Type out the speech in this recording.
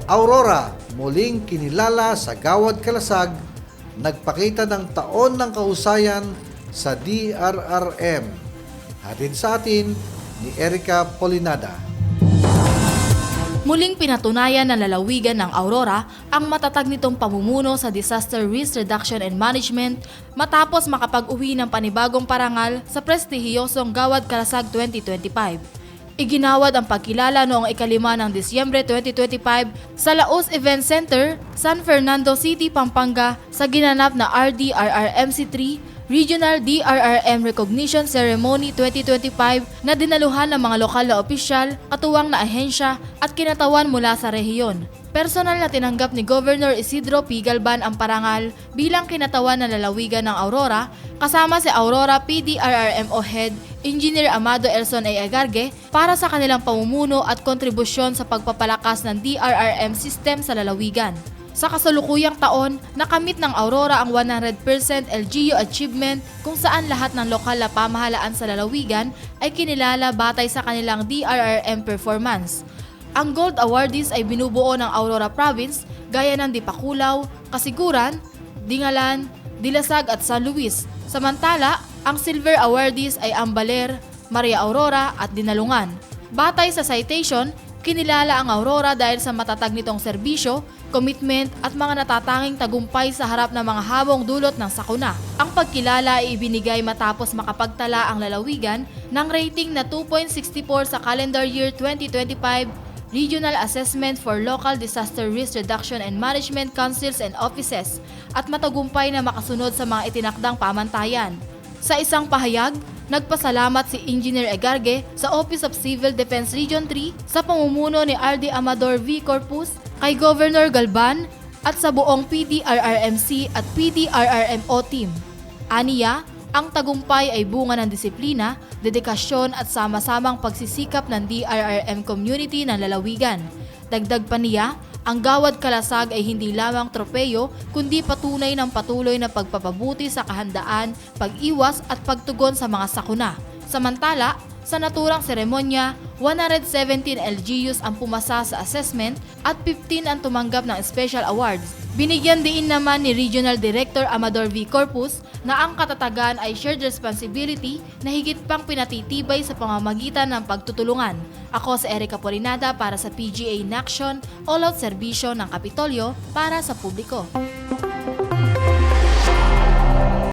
Aurora, muling kinilala sa Gawad Kalasag, nagpakita ng taon ng kahusayan sa DRRM. Hatid sa atin ni Erica Polinada. Muling pinatunayan ng lalawigan ng Aurora ang matatag nitong pamumuno sa Disaster Risk Reduction and Management matapos makapag-uwi ng panibagong parangal sa prestihiyosong Gawad Kalasag 2025. Iginawad ang pagkilala noong 5 ng Disyembre 2025 sa Laos Event Center, San Fernando City, Pampanga sa ginanap na RDRRMC3 Regional DRRM Recognition Ceremony 2025 na dinaluhan ng mga lokal na opisyal, katuwang na ahensya at kinatawan mula sa rehiyon. Personal na tinanggap ni Governor Isidro P. Galban ang parangal bilang kinatawan ng lalawigan ng Aurora, kasama si Aurora PDRRMO Head Engineer Amado Elson A. Agargue para sa kanilang pamumuno at kontribusyon sa pagpapalakas ng DRRM system sa lalawigan. Sa kasalukuyang taon, nakamit ng Aurora ang 100% LGU achievement kung saan lahat ng lokal na pamahalaan sa lalawigan ay kinilala batay sa kanilang DRRM performance. Ang Gold Awardees ay binubuo ng Aurora Province gaya ng Dipakulaw, Kasiguran, Dingalan, Dilasag at San Luis. Samantala, ang Silver Awardees ay Ambaler, Maria Aurora at Dinalungan. Batay sa citation, kinilala ang Aurora dahil sa matatag nitong serbisyo, commitment at mga natatanging tagumpay sa harap ng mga hamong dulot ng sakuna. Ang pagkilala ay ibinigay matapos makapagtala ang lalawigan ng rating na 2.64 sa calendar year 2025 Regional Assessment for Local Disaster Risk Reduction and Management Councils and Offices at matagumpay na makasunod sa mga itinakdang pamantayan. Sa isang pahayag, nagpasalamat si Engineer Agargue sa Office of Civil Defense Region 3 sa pamumuno ni RD Amador V. Corpus, kay Governor Galban at sa buong PDRRMC at PDRRMO team. Aniya, ang tagumpay ay bunga ng disiplina, dedikasyon at sama-samang pagsisikap ng DRRM community ng lalawigan. Dagdag pa niya, ang Gawad Kalasag ay hindi lamang tropeyo kundi patunay ng patuloy na pagpapabuti sa kahandaan, pag-iwas at pagtugon sa mga sakuna. Samantala, sa naturang seremonya, 117 LGUs ang pumasa sa assessment at 15 ang tumanggap ng special awards. Binigyan din naman ni Regional Director Amador V. Corpus na ang katatagan ay shared responsibility na higit pang pinatitibay sa pamamagitan ng pagtutulungan. Ako si Erica Polinada para sa PGA in Action, all-out serbisyo ng Kapitolyo para sa publiko.